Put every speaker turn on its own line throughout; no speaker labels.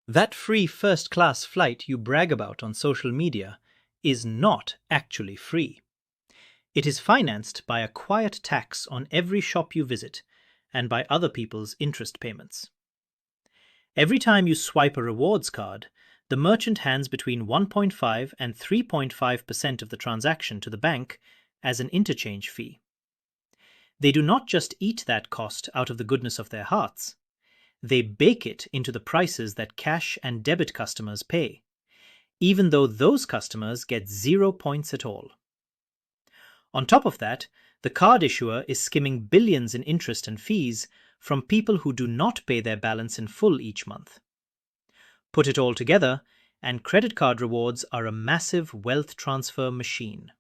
That free first-class flight you brag about on social media is not actually free. It is financed by a quiet tax on every shop you visit and by other people's interest payments. Every time you swipe a rewards card, the merchant hands between 1.5 and 3.5% of the transaction to the bank as an interchange fee. They do not just eat that cost out of the goodness of their hearts. They bake it into the prices that cash and debit customers pay, even though those customers get 0 points at all. On top of that, the card issuer is skimming billions in interest and fees from people who do not pay their balance in full each month. Put it all together, and credit card rewards are a massive wealth transfer machine.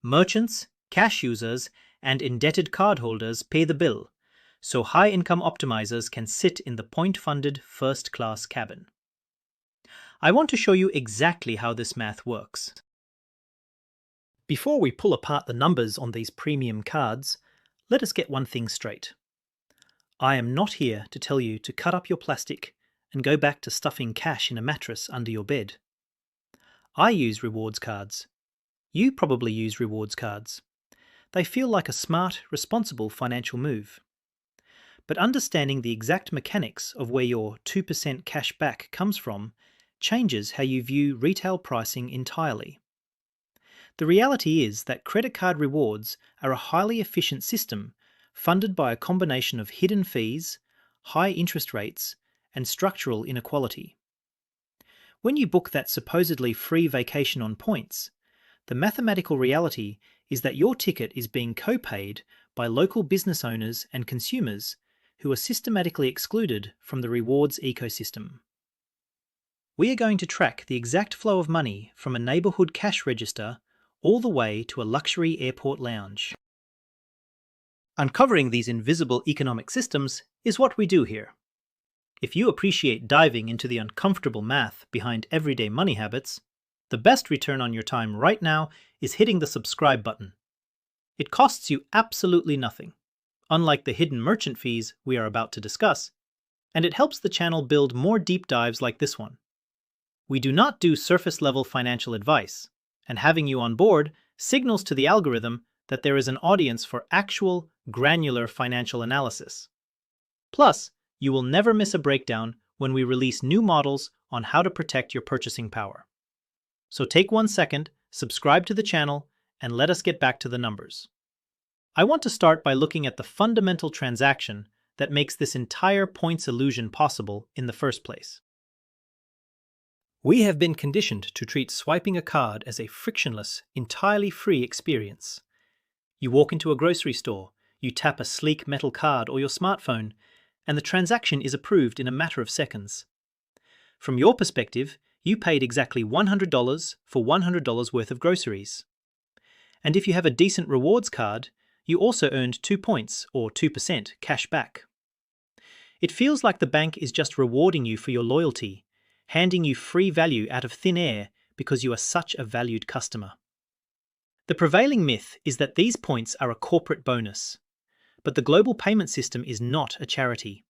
Merchants, cash users, and indebted cardholders pay the bill, so high-income optimizers can sit in the point-funded first-class cabin. I want to show you exactly how this math works. Before we pull apart the numbers on these premium cards, let us get one thing straight. I am not here to tell you to cut up your plastic and go back to stuffing cash in a mattress under your bed. I use rewards cards. You probably use rewards cards. They feel like a smart, responsible financial move. But understanding the exact mechanics of where your 2% cash back comes from changes how you view retail pricing entirely. The reality is that credit card rewards are a highly efficient system funded by a combination of hidden fees, high interest rates, and structural inequality. When you book that supposedly free vacation on points, the mathematical reality is that your ticket is being co-paid by local business owners and consumers who are systematically excluded from the rewards ecosystem. We are going to track the exact flow of money from a neighborhood cash register all the way to a luxury airport lounge. Uncovering these invisible economic systems is what we do here. If you appreciate diving into the uncomfortable math behind everyday money habits, the best return on your time right now is hitting the subscribe button. It costs you absolutely nothing, unlike the hidden merchant fees we are about to discuss, and it helps the channel build more deep dives like this one. We do not do surface-level financial advice, and having you on board signals to the algorithm that there is an audience for actual, granular financial analysis. Plus, you will never miss a breakdown when we release new models on how to protect your purchasing power. So take 1 second, subscribe to the channel, and let us get back to the numbers. I want to start by looking at the fundamental transaction that makes this entire points illusion possible in the first place. We have been conditioned to treat swiping a card as a frictionless, entirely free experience. You walk into a grocery store, you tap a sleek metal card or your smartphone, and the transaction is approved in a matter of seconds. From your perspective, you paid exactly $100 for $100 worth of groceries. And if you have a decent rewards card, you also earned 2 points or 2% cash back. It feels like the bank is just rewarding you for your loyalty, handing you free value out of thin air because you are such a valued customer. The prevailing myth is that these points are a corporate bonus, but the global payment system is not a charity.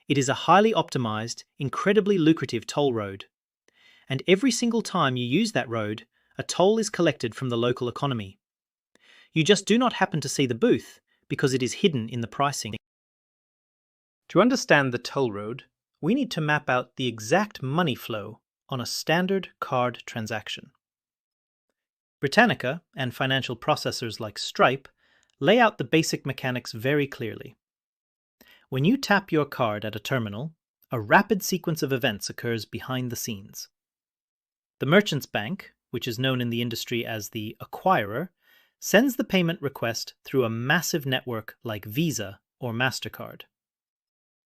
It is a highly optimized, incredibly lucrative toll road. And every single time you use that road, a toll is collected from the local economy. You just do not happen to see the booth because it is hidden in the pricing. To understand the toll road, we need to map out the exact money flow on a standard card transaction. Britannica and financial processors like Stripe lay out the basic mechanics very clearly. When you tap your card at a terminal, a rapid sequence of events occurs behind the scenes. The merchant's bank, which is known in the industry as the acquirer, sends the payment request through a massive network like Visa or MasterCard.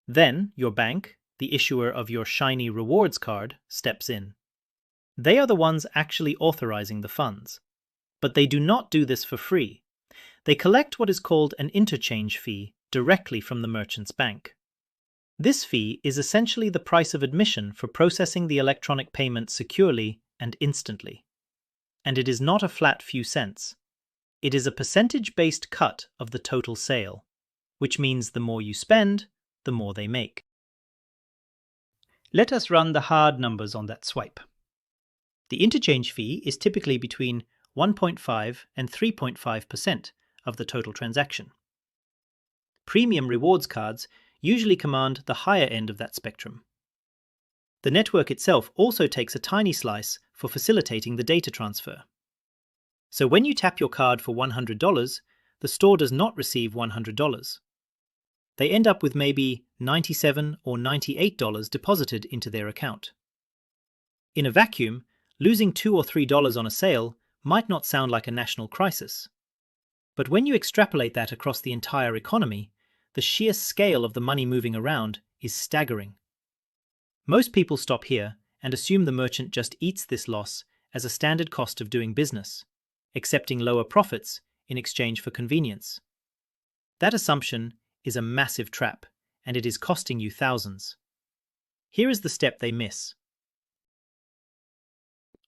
Then your bank, the issuer of your shiny rewards card, steps in. They are the ones actually authorizing the funds. But they do not do this for free. They collect what is called an interchange fee directly from the merchant's bank. This fee is essentially the price of admission for processing the electronic payment securely and instantly. And it is not a flat few cents. It is a percentage-based cut of the total sale, which means the more you spend, the more they make. Let us run the hard numbers on that swipe. The interchange fee is typically between 1.5 and 3.5% of the total transaction. Premium rewards cards usually command the higher end of that spectrum. The network itself also takes a tiny slice for facilitating the data transfer. So when you tap your card for $100, the store does not receive $100. They end up with maybe $97 or $98 deposited into their account. In a vacuum, losing $2 or $3 on a sale might not sound like a national crisis. But when you extrapolate that across the entire economy, the sheer scale of the money moving around is staggering. Most people stop here and assume the merchant just eats this loss as a standard cost of doing business, accepting lower profits in exchange for convenience. That assumption is a massive trap, and it is costing you thousands. Here is the step they miss.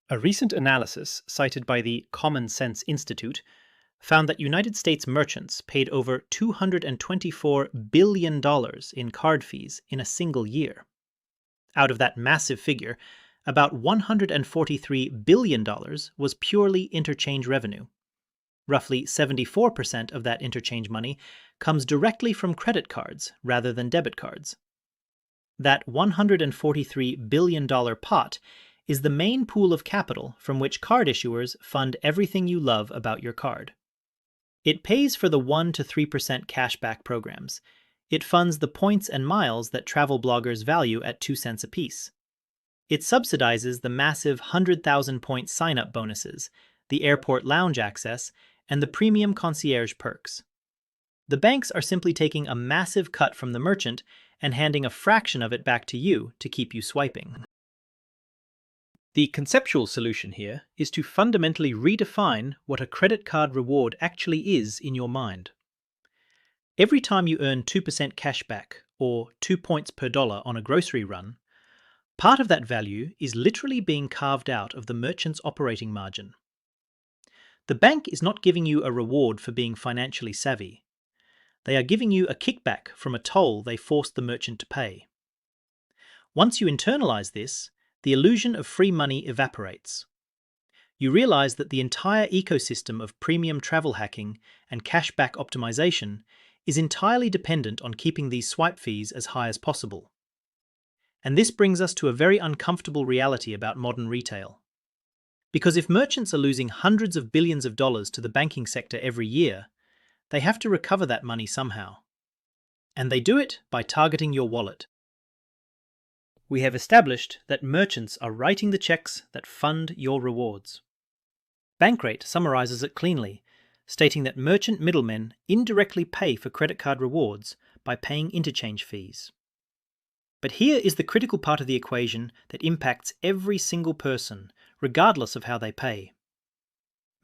A recent analysis cited by the Common Sense Institute found that United States merchants paid over $224 billion in card fees in a single year. Out of that massive figure, about $143 billion was purely interchange revenue. Roughly 74% of that interchange money comes directly from credit cards rather than debit cards. That $143 billion pot is the main pool of capital from which card issuers fund everything you love about your card. It pays for the 1 to 3% cashback programs. It funds the points and miles that travel bloggers value at 2 cents apiece. It subsidizes the massive 100,000-point sign-up bonuses, the airport lounge access, and the premium concierge perks. The banks are simply taking a massive cut from the merchant and handing a fraction of it back to you to keep you swiping. The conceptual solution here is to fundamentally redefine what a credit card reward actually is in your mind. Every time you earn 2% cashback or 2 points per dollar on a grocery run, part of that value is literally being carved out of the merchant's operating margin. The bank is not giving you a reward for being financially savvy. They are giving you a kickback from a toll they forced the merchant to pay. Once you internalize this, the illusion of free money evaporates. You realize that the entire ecosystem of premium travel hacking and cashback optimization is entirely dependent on keeping these swipe fees as high as possible. And this brings us to a very uncomfortable reality about modern retail. Because if merchants are losing hundreds of billions of dollars to the banking sector every year, they have to recover that money somehow. And they do it by targeting your wallet. We have established that merchants are writing the checks that fund your rewards. Bankrate summarizes it cleanly, stating that merchant middlemen indirectly pay for credit card rewards by paying interchange fees. But here is the critical part of the equation that impacts every single person, regardless of how they pay.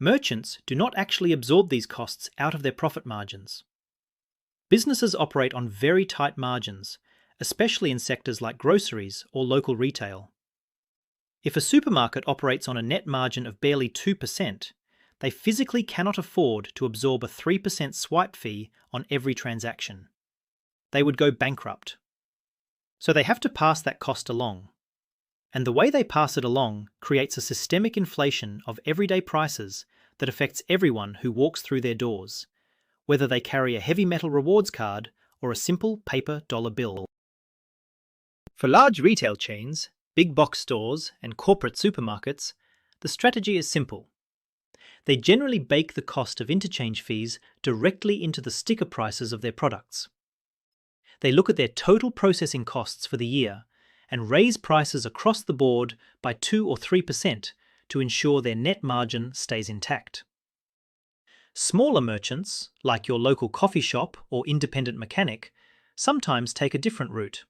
Merchants do not actually absorb these costs out of their profit margins. Businesses operate on very tight margins, especially in sectors like groceries or local retail. If a supermarket operates on a net margin of barely 2%, they physically cannot afford to absorb a 3% swipe fee on every transaction. They would go bankrupt. So they have to pass that cost along. And the way they pass it along creates a systemic inflation of everyday prices that affects everyone who walks through their doors, whether they carry a heavy metal rewards card or a simple paper dollar bill. For large retail chains, big box stores, and corporate supermarkets, the strategy is simple. They generally bake the cost of interchange fees directly into the sticker prices of their products. They look at their total processing costs for the year and raise prices across the board by 2 or 3% to ensure their net margin stays intact. Smaller merchants, like your local coffee shop or independent mechanic, sometimes take a different route.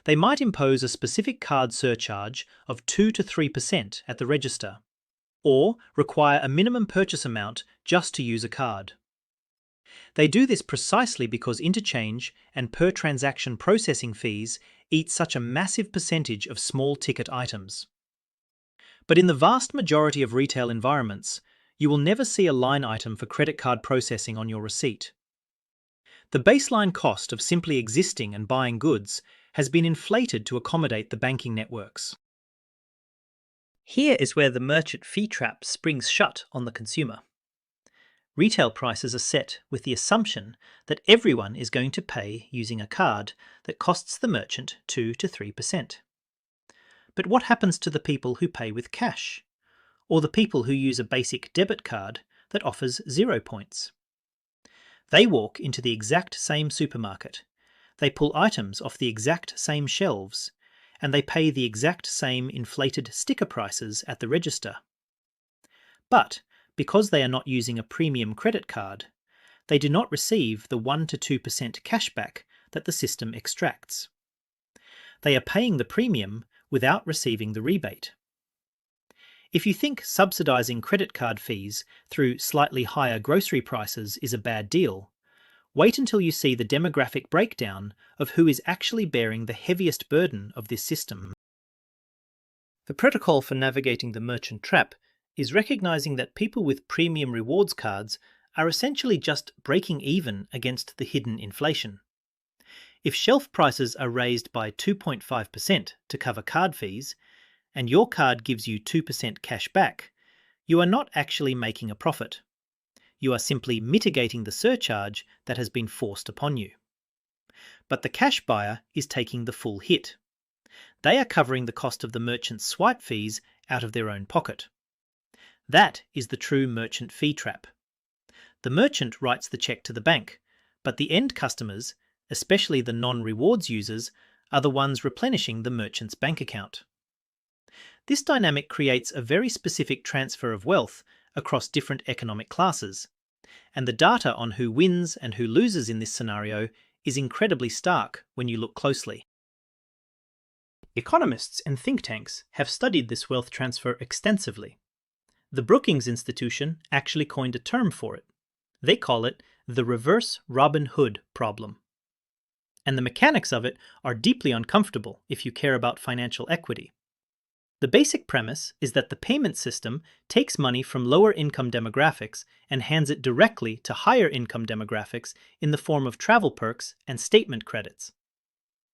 They might impose a specific card surcharge of 2 to 3% at the register, or require a minimum purchase amount just to use a card. They do this precisely because interchange and per-transaction processing fees eat such a massive percentage of small-ticket items. But in the vast majority of retail environments, you will never see a line item for credit card processing on your receipt. The baseline cost of simply existing and buying goods has been inflated to accommodate the banking networks. Here is where the merchant fee trap springs shut on the consumer. Retail prices are set with the assumption that everyone is going to pay using a card that costs the merchant 2 to 3%. But what happens to the people who pay with cash, or the people who use a basic debit card that offers 0 points? They walk into the exact same supermarket, they pull items off the exact same shelves, and they pay the exact same inflated sticker prices at the register. But because they are not using a premium credit card, they do not receive the 1 to 2% cashback that the system extracts. They are paying the premium without receiving the rebate. If you think subsidizing credit card fees through slightly higher grocery prices is a bad deal, wait until you see the demographic breakdown of who is actually bearing the heaviest burden of this system. The protocol for navigating the merchant trap is recognizing that people with premium rewards cards are essentially just breaking even against the hidden inflation. If shelf prices are raised by 2.5% to cover card fees, and your card gives you 2% cash back, you are not actually making a profit. You are simply mitigating the surcharge that has been forced upon you. But the cash buyer is taking the full hit. They are covering the cost of the merchant's swipe fees out of their own pocket. That is the true merchant fee trap. The merchant writes the check to the bank, but the end customers, especially the non-rewards users, are the ones replenishing the merchant's bank account. This dynamic creates a very specific transfer of wealth across different economic classes, and the data on who wins and who loses in this scenario is incredibly stark when you look closely. Economists and think tanks have studied this wealth transfer extensively. The Brookings Institution actually coined a term for it. They call it the reverse Robin Hood problem. And the mechanics of it are deeply uncomfortable if you care about financial equity. The basic premise is that the payment system takes money from lower income demographics and hands it directly to higher income demographics in the form of travel perks and statement credits.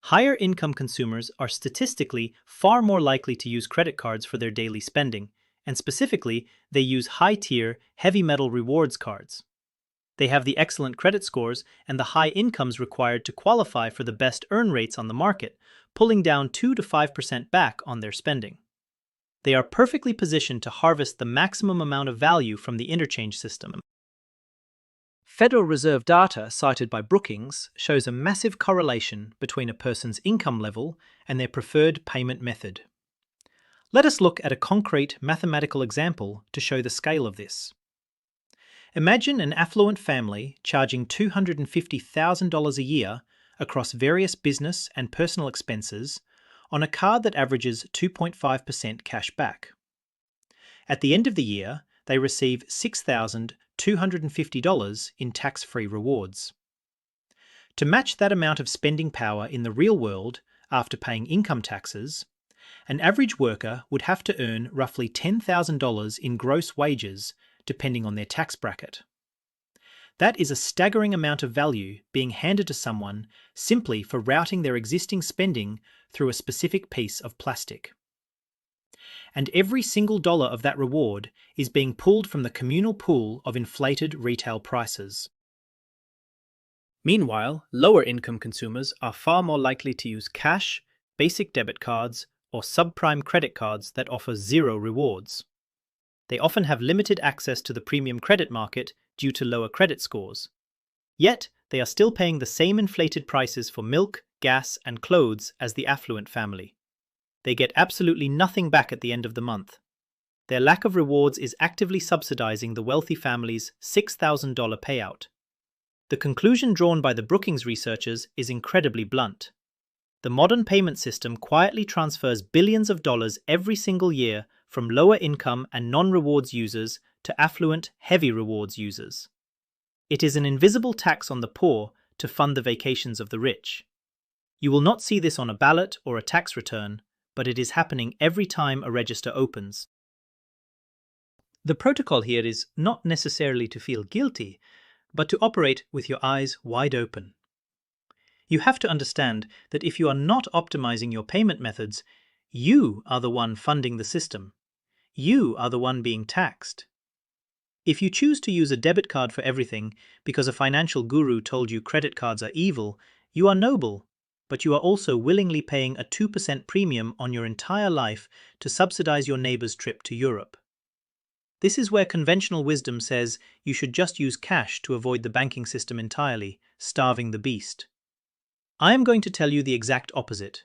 Higher income consumers are statistically far more likely to use credit cards for their daily spending, and specifically, they use high-tier, heavy metal rewards cards. They have the excellent credit scores and the high incomes required to qualify for the best earn rates on the market, pulling down 2 to 5% back on their spending. They are perfectly positioned to harvest the maximum amount of value from the interchange system. Federal Reserve data cited by Brookings shows a massive correlation between a person's income level and their preferred payment method. Let us look at a concrete mathematical example to show the scale of this. Imagine an affluent family charging $250,000 a year across various business and personal expenses on a card that averages 2.5% cash back. At the end of the year, they receive $6,250 in tax-free rewards. To match that amount of spending power in the real world after paying income taxes, an average worker would have to earn roughly $10,000 in gross wages depending on their tax bracket. That is a staggering amount of value being handed to someone simply for routing their existing spending through a specific piece of plastic. And every single dollar of that reward is being pulled from the communal pool of inflated retail prices. Meanwhile, lower income consumers are far more likely to use cash, basic debit cards, or subprime credit cards that offer zero rewards. They often have limited access to the premium credit market due to lower credit scores. Yet, they are still paying the same inflated prices for milk, gas, and clothes as the affluent family. They get absolutely nothing back at the end of the month. Their lack of rewards is actively subsidizing the wealthy family's $6,000 payout. The conclusion drawn by the Brookings researchers is incredibly blunt. The modern payment system quietly transfers billions of dollars every single year from lower income and non-rewards users to affluent, heavy rewards users. It is an invisible tax on the poor to fund the vacations of the rich. You will not see this on a ballot or a tax return, but it is happening every time a register opens. The protocol here is not necessarily to feel guilty, but to operate with your eyes wide open. You have to understand that if you are not optimizing your payment methods, you are the one funding the system. You are the one being taxed. If you choose to use a debit card for everything because a financial guru told you credit cards are evil, you are noble, but you are also willingly paying a 2% premium on your entire life to subsidize your neighbor's trip to Europe. This is where conventional wisdom says you should just use cash to avoid the banking system entirely, starving the beast. I am going to tell you the exact opposite,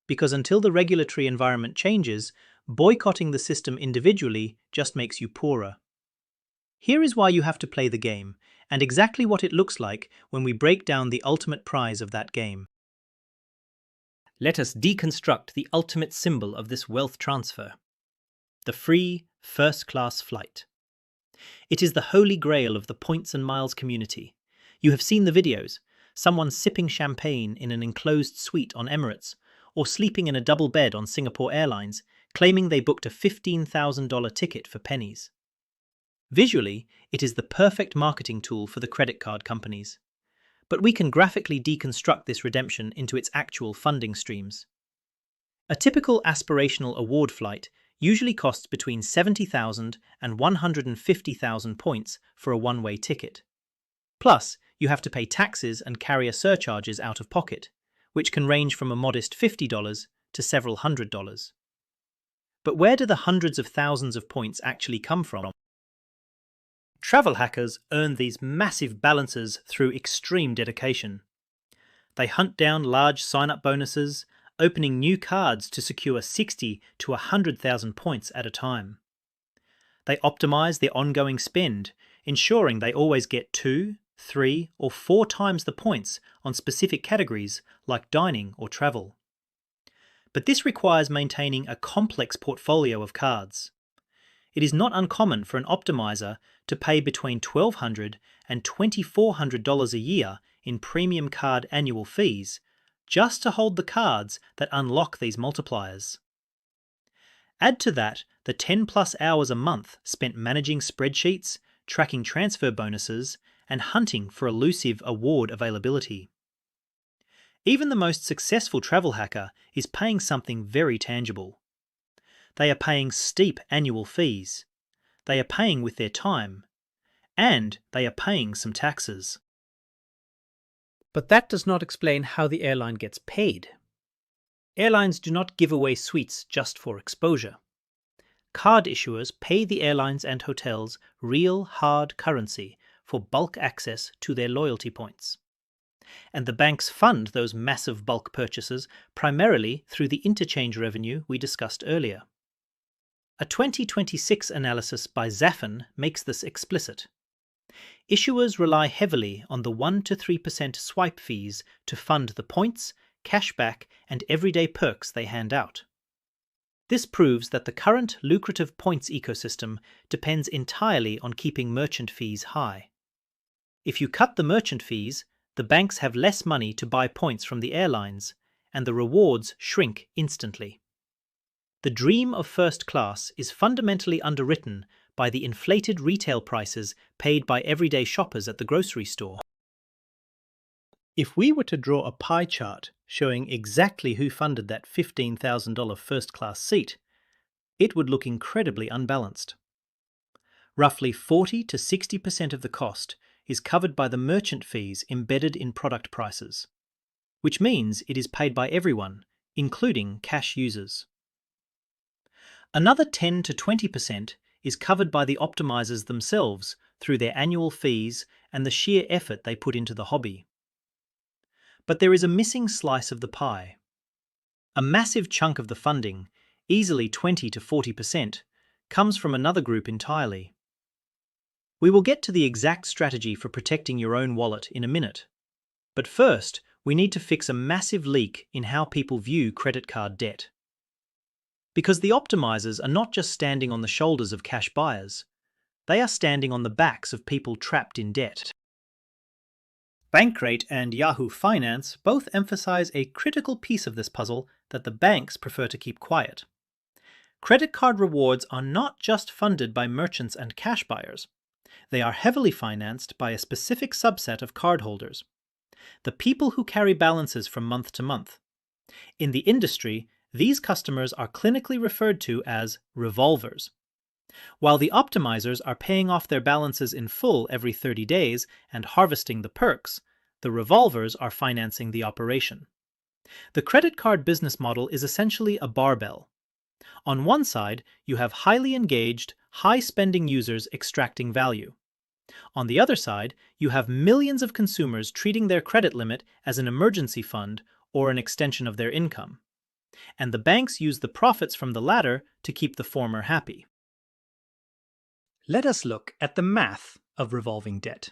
because until the regulatory environment changes, boycotting the system individually just makes you poorer. Here is why you have to play the game, and exactly what it looks like when we break down the ultimate prize of that game. Let us deconstruct the ultimate symbol of this wealth transfer: the free first-class flight. It is the holy grail of the points and miles community. You have seen the videos, someone sipping champagne in an enclosed suite on Emirates, or sleeping in a double bed on Singapore Airlines, claiming they booked a $15,000 ticket for pennies. Visually, it is the perfect marketing tool for the credit card companies. But we can graphically deconstruct this redemption into its actual funding streams. A typical aspirational award flight usually costs between 70,000 and 150,000 points for a one-way ticket. Plus, you have to pay taxes and carrier surcharges out of pocket, which can range from a modest $50 to several $100s. But where do the hundreds of thousands of points actually come from? Travel hackers earn these massive balances through extreme dedication. They hunt down large sign-up bonuses, opening new cards to secure 60 to 100,000 points at a time. They optimize their ongoing spend, ensuring they always get 2, 3, or 4 times the points on specific categories like dining or travel. But this requires maintaining a complex portfolio of cards. It is not uncommon for an optimizer to pay between $1,200 and $2,400 a year in premium card annual fees just to hold the cards that unlock these multipliers. Add to that the 10+ hours a month spent managing spreadsheets, tracking transfer bonuses, and hunting for elusive award availability. Even the most successful travel hacker is paying something very tangible. They are paying steep annual fees, they are paying with their time, and they are paying some taxes. But that does not explain how the airline gets paid. Airlines do not give away suites just for exposure. Card issuers pay the airlines and hotels real hard currency for bulk access to their loyalty points. And the banks fund those massive bulk purchases primarily through the interchange revenue we discussed earlier. A 2026 analysis by Zafin makes this explicit. Issuers rely heavily on the 1 to 3% swipe fees to fund the points, cashback, and everyday perks they hand out. This proves that the current lucrative points ecosystem depends entirely on keeping merchant fees high. If you cut the merchant fees, the banks have less money to buy points from the airlines, and the rewards shrink instantly. The dream of first class is fundamentally underwritten by the inflated retail prices paid by everyday shoppers at the grocery store. If we were to draw a pie chart showing exactly who funded that $15,000 first-class seat, it would look incredibly unbalanced. Roughly 40 to 60% of the cost is covered by the merchant fees embedded in product prices, which means it is paid by everyone, including cash users. Another 10 to 20% is covered by the optimizers themselves through their annual fees and the sheer effort they put into the hobby. But there is a missing slice of the pie. A massive chunk of the funding, easily 20 to 40%, comes from another group entirely. We will get to the exact strategy for protecting your own wallet in a minute. But first, we need to fix a massive leak in how people view credit card debt. Because the optimizers are not just standing on the shoulders of cash buyers, they are standing on the backs of people trapped in debt. Bankrate and Yahoo Finance both emphasize a critical piece of this puzzle that the banks prefer to keep quiet. Credit card rewards are not just funded by merchants and cash buyers. They are heavily financed by a specific subset of cardholders. the people who carry balances from month to month. In the industry, these customers are clinically referred to as revolvers. While the optimizers are paying off their balances in full every 30 days and harvesting the perks, the revolvers are financing the operation. The credit card business model is essentially a barbell. On one side, you have highly engaged, high-spending users extracting value. On the other side, you have millions of consumers treating their credit limit as an emergency fund or an extension of their income. And the banks use the profits from the latter to keep the former happy. Let us look at the math of revolving debt.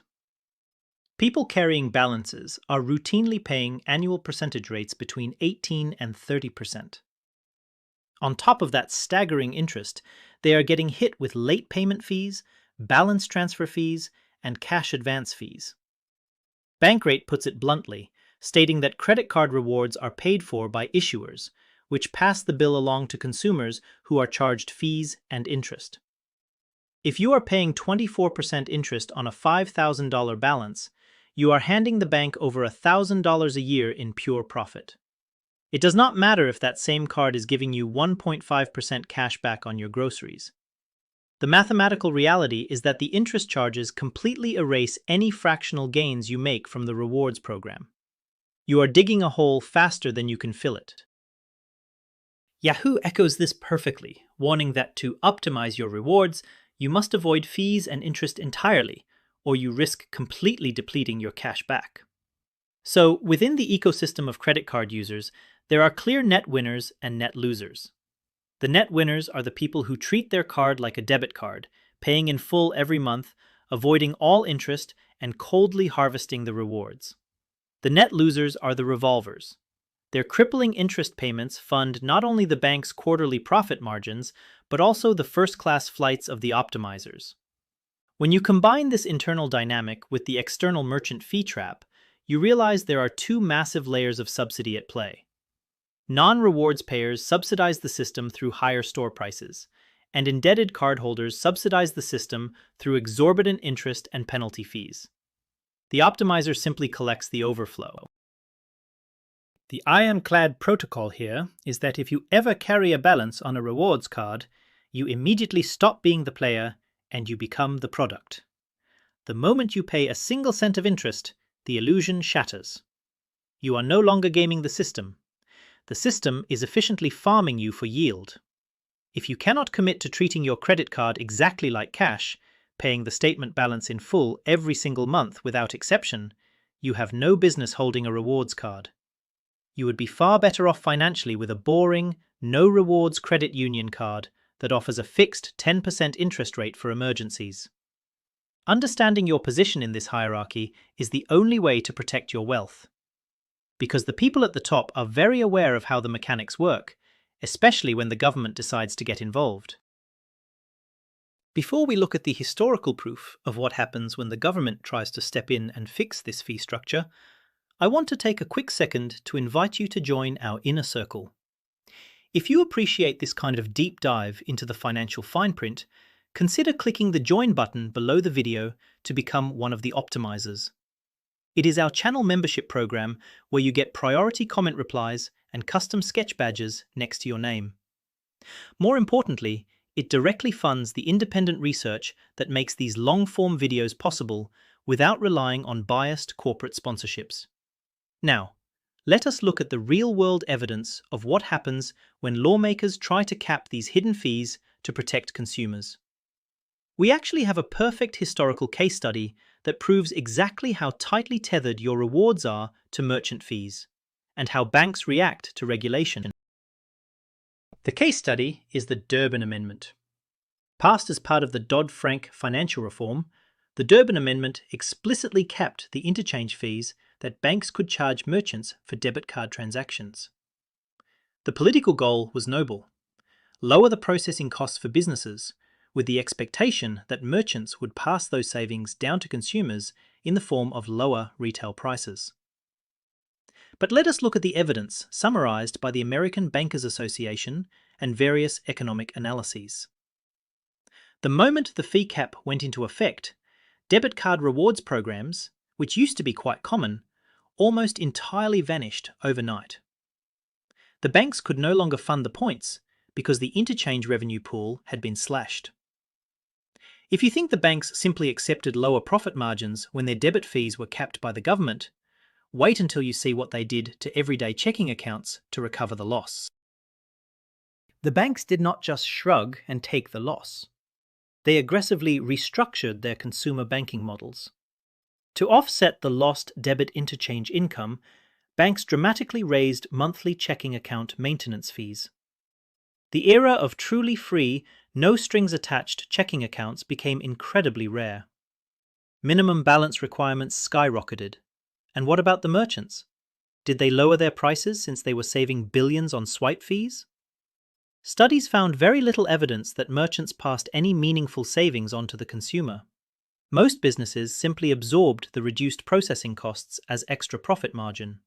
People carrying balances are routinely paying annual percentage rates between 18 and 30%. On top of that staggering interest, they are getting hit with late payment fees, balance transfer fees, and cash advance fees. Bankrate puts it bluntly, stating that credit card rewards are paid for by issuers, which pass the bill along to consumers who are charged fees and interest. If you are paying 24% interest on a $5,000 balance, you are handing the bank over $1,000 a year in pure profit. It does not matter if that same card is giving you 1.5% cash back on your groceries. The mathematical reality is that the interest charges completely erase any fractional gains you make from the rewards program. You are digging a hole faster than you can fill it. Yahoo echoes this perfectly, warning that to optimize your rewards, you must avoid fees and interest entirely, or you risk completely depleting your cash back. So, within the ecosystem of credit card users, there are clear net winners and net losers. The net winners are the people who treat their card like a debit card, paying in full every month, avoiding all interest, and coldly harvesting the rewards. The net losers are the revolvers. Their crippling interest payments fund not only the bank's quarterly profit margins, but also the first-class flights of the optimizers. When you combine this internal dynamic with the external merchant fee trap, you realize there are two massive layers of subsidy at play. Non-rewards payers subsidize the system through higher store prices, and indebted cardholders subsidize the system through exorbitant interest and penalty fees. The optimizer simply collects the overflow. The ironclad protocol here is that if you ever carry a balance on a rewards card, you immediately stop being the player and you become the product. The moment you pay a single cent of interest, the illusion shatters. You are no longer gaming the system. The system is efficiently farming you for yield. If you cannot commit to treating your credit card exactly like cash, paying the statement balance in full every single month without exception, you have no business holding a rewards card. You would be far better off financially with a boring, no-rewards credit union card that offers a fixed 10% interest rate for emergencies. Understanding your position in this hierarchy is the only way to protect your wealth. Because the people at the top are very aware of how the mechanics work, especially when the government decides to get involved. Before we look at the historical proof of what happens when the government tries to step in and fix this fee structure, I want to take a quick second to invite you to join our inner circle. If you appreciate this kind of deep dive into the financial fine print, consider clicking the join button below the video to become one of the optimizers. It is our channel membership program where you get priority comment replies and custom sketch badges next to your name. More importantly, it directly funds the independent research that makes these long-form videos possible without relying on biased corporate sponsorships. Now, let us look at the real-world evidence of what happens when lawmakers try to cap these hidden fees to protect consumers. We actually have a perfect historical case study that proves exactly how tightly tethered your rewards are to merchant fees, and how banks react to regulation. The case study is the Durbin Amendment. Passed as part of the Dodd-Frank financial reform, the Durbin Amendment explicitly capped the interchange fees that banks could charge merchants for debit card transactions. The political goal was noble: lower the processing costs for businesses, with the expectation that merchants would pass those savings down to consumers in the form of lower retail prices. But let us look at the evidence summarized by the American Bankers Association and various economic analyses. The moment the fee cap went into effect, debit card rewards programs, which used to be quite common, almost entirely vanished overnight. The banks could no longer fund the points because the interchange revenue pool had been slashed. If you think the banks simply accepted lower profit margins when their debit fees were capped by the government, wait until you see what they did to everyday checking accounts to recover the loss. The banks did not just shrug and take the loss. They aggressively restructured their consumer banking models. To offset the lost debit interchange income, banks dramatically raised monthly checking account maintenance fees. The era of truly free, no-strings-attached checking accounts became incredibly rare. Minimum balance requirements skyrocketed. And what about the merchants? Did they lower their prices since they were saving billions on swipe fees? Studies found very little evidence that merchants passed any meaningful savings on to the consumer. Most businesses simply absorbed the reduced processing costs as extra profit margin.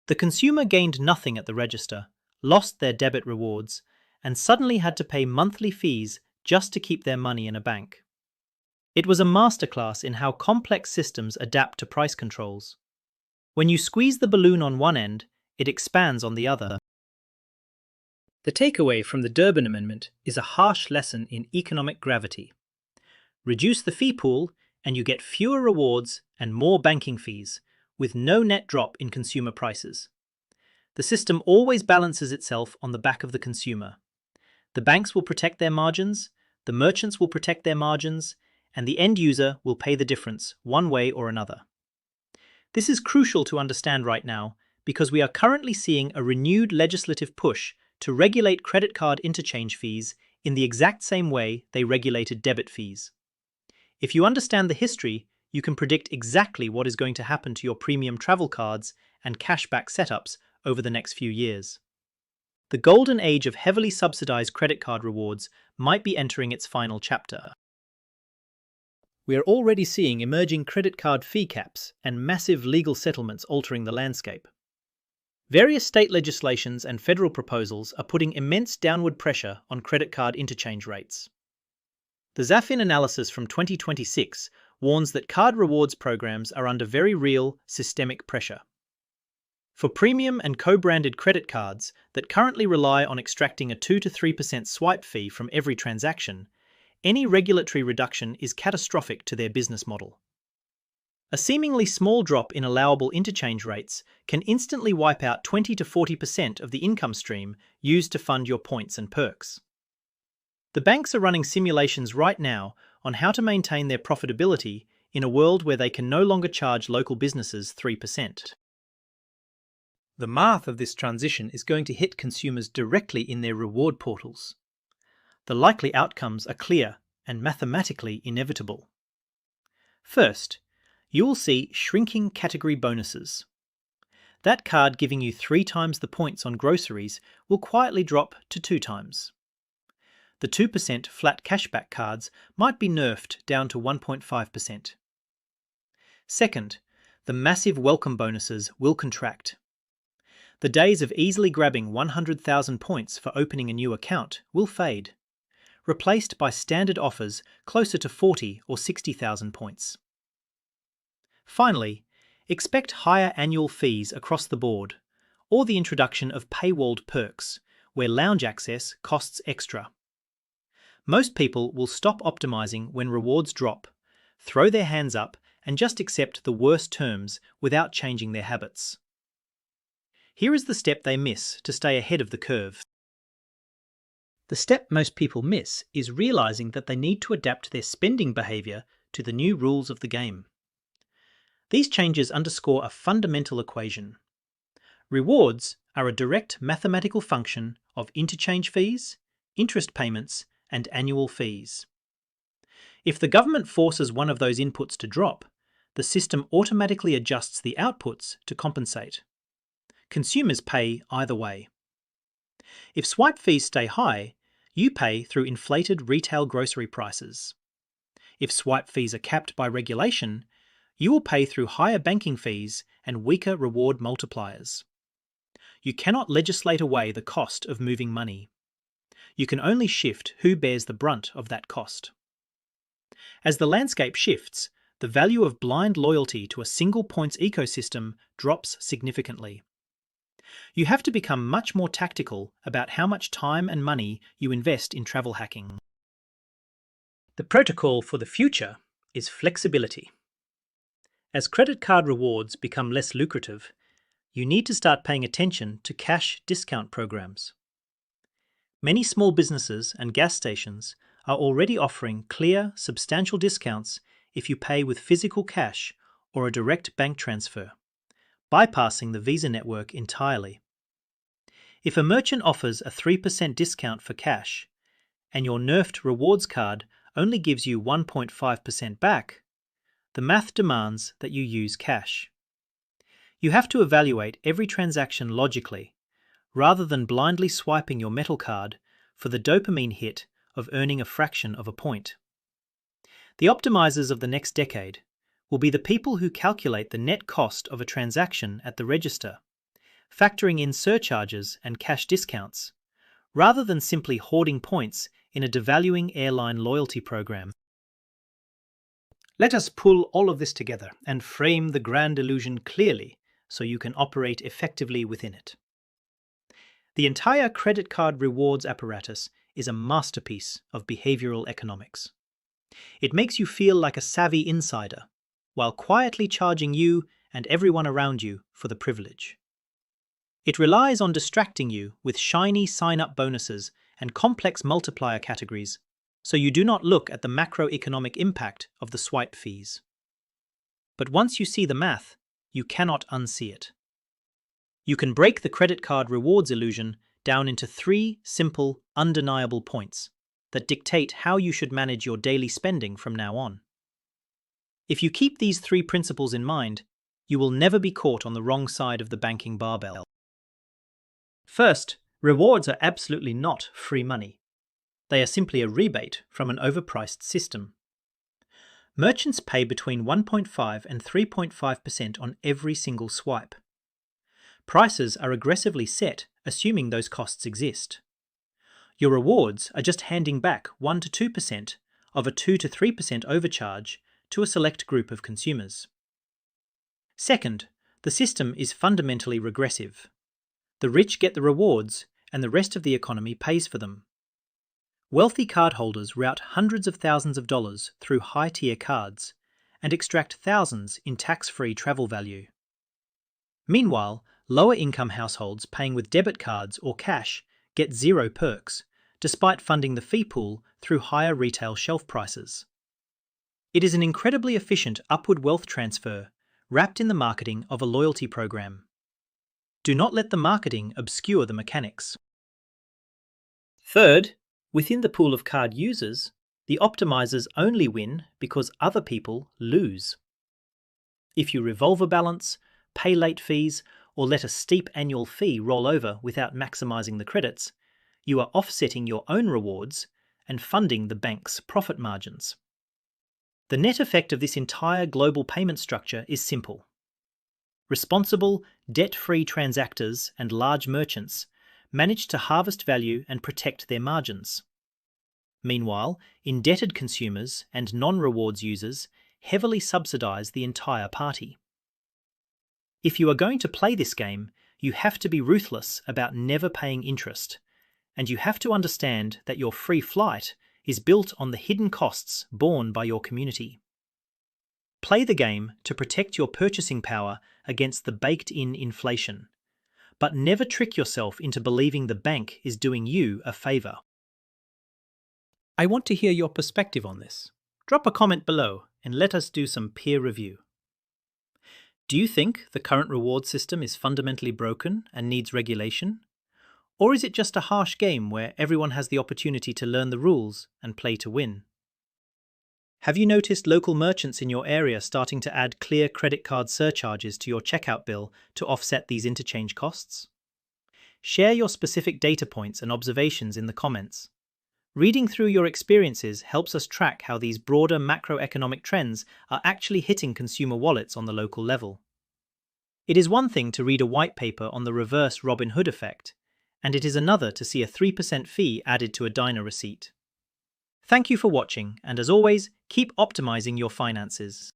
The consumer gained nothing at the register, lost their debit rewards, and suddenly had to pay monthly fees just to keep their money in a bank. It was a masterclass in how complex systems adapt to price controls. When you squeeze the balloon on one end, it expands on the other. The takeaway from the Durbin Amendment is a harsh lesson in economic gravity. Reduce the fee pool, and you get fewer rewards and more banking fees, with no net drop in consumer prices. The system always balances itself on the back of the consumer. The banks will protect their margins, the merchants will protect their margins, and the end user will pay the difference one way or another. This is crucial to understand right now because we are currently seeing a renewed legislative push to regulate credit card interchange fees in the exact same way they regulated debit fees. If you understand the history, you can predict exactly what is going to happen to your premium travel cards and cashback setups over the next few years. The golden age of heavily subsidized credit card rewards might be entering its final chapter. We are already seeing emerging credit card fee caps and massive legal settlements altering the landscape. Various state legislations and federal proposals are putting immense downward pressure on credit card interchange rates. The Zafin analysis from 2026 warns that card rewards programs are under very real, systemic pressure. For premium and co-branded credit cards that currently rely on extracting a 2 to 3% swipe fee from every transaction, any regulatory reduction is catastrophic to their business model. A seemingly small drop in allowable interchange rates can instantly wipe out 20 to 40% of the income stream used to fund your points and perks. The banks are running simulations right now on how to maintain their profitability in a world where they can no longer charge local businesses 3%. The math of this transition is going to hit consumers directly in their reward portals. The likely outcomes are clear and mathematically inevitable. First, you will see shrinking category bonuses. That card giving you 3 times the points on groceries will quietly drop to 2 times. The 2% flat cashback cards might be nerfed down to 1.5%. Second, the massive welcome bonuses will contract. The days of easily grabbing 100,000 points for opening a new account will fade, replaced by standard offers closer to 40 or 60,000 points. Finally, expect higher annual fees across the board, or the introduction of paywalled perks, where lounge access costs extra. Most people will stop optimizing when rewards drop, throw their hands up, and just accept the worst terms without changing their habits. Here is the step they miss to stay ahead of the curve. The step most people miss is realizing that they need to adapt their spending behavior to the new rules of the game. These changes underscore a fundamental equation. Rewards are a direct mathematical function of interchange fees, interest payments, and annual fees. If the government forces one of those inputs to drop, the system automatically adjusts the outputs to compensate. Consumers pay either way. If swipe fees stay high, you pay through inflated retail grocery prices. If swipe fees are capped by regulation, you will pay through higher banking fees and weaker reward multipliers. You cannot legislate away the cost of moving money. You can only shift who bears the brunt of that cost. As the landscape shifts, the value of blind loyalty to a single points ecosystem drops significantly. You have to become much more tactical about how much time and money you invest in travel hacking. The protocol for the future is flexibility. As credit card rewards become less lucrative, you need to start paying attention to cash discount programs. Many small businesses and gas stations are already offering clear, substantial discounts if you pay with physical cash or a direct bank transfer, bypassing the Visa network entirely. If a merchant offers a 3% discount for cash, and your nerfed rewards card only gives you 1.5% back, the math demands that you use cash. You have to evaluate every transaction logically, rather than blindly swiping your metal card for the dopamine hit of earning a fraction of a point. The optimizers of the next decade will be the people who calculate the net cost of a transaction at the register, factoring in surcharges and cash discounts, rather than simply hoarding points in a devaluing airline loyalty program. Let us pull all of this together and frame the grand illusion clearly so you can operate effectively within it. The entire credit card rewards apparatus is a masterpiece of behavioral economics. It makes you feel like a savvy insider, while quietly charging you and everyone around you for the privilege. It relies on distracting you with shiny sign-up bonuses and complex multiplier categories, so you do not look at the macroeconomic impact of the swipe fees. But once you see the math, you cannot unsee it. You can break the credit card rewards illusion down into 3 simple, undeniable points that dictate how you should manage your daily spending from now on. If you keep these 3 principles in mind, you will never be caught on the wrong side of the banking barbell. First, rewards are absolutely not free money. They are simply a rebate from an overpriced system. Merchants pay between 1.5 and 3.5% on every single swipe. Prices are aggressively set, assuming those costs exist. Your rewards are just handing back 1 to 2% of a 2 to 3% overcharge to a select group of consumers. Second, the system is fundamentally regressive. The rich get the rewards, and the rest of the economy pays for them. Wealthy cardholders route hundreds of thousands of dollars through high-tier cards and extract thousands in tax-free travel value. Meanwhile, lower-income households paying with debit cards or cash get 0 perks, despite funding the fee pool through higher retail shelf prices. It is an incredibly efficient upward wealth transfer wrapped in the marketing of a loyalty program. Do not let the marketing obscure the mechanics. Third, within the pool of card users, the optimizers only win because other people lose. If you revolver balance, pay late fees, or let a steep annual fee roll over without maximizing the credits, you are offsetting your own rewards and funding the bank's profit margins. The net effect of this entire global payment structure is simple. Responsible, debt-free transactors and large merchants manage to harvest value and protect their margins. Meanwhile, indebted consumers and non-rewards users heavily subsidize the entire party. If you are going to play this game, you have to be ruthless about never paying interest, and you have to understand that your free flight is built on the hidden costs borne by your community. Play the game to protect your purchasing power against the baked-in inflation, but never trick yourself into believing the bank is doing you a favor. I want to hear your perspective on this. Drop a comment below and let us do some peer review. Do you think the current reward system is fundamentally broken and needs regulation? Or is it just a harsh game where everyone has the opportunity to learn the rules and play to win? Have you noticed local merchants in your area starting to add clear credit card surcharges to your checkout bill to offset these interchange costs? Share your specific data points and observations in the comments. Reading through your experiences helps us track how these broader macroeconomic trends are actually hitting consumer wallets on the local level. It is one thing to read a white paper on the reverse Robin Hood effect, and it is another to see a 3% fee added to a diner receipt. Thank you for watching, and as always, keep optimizing your finances.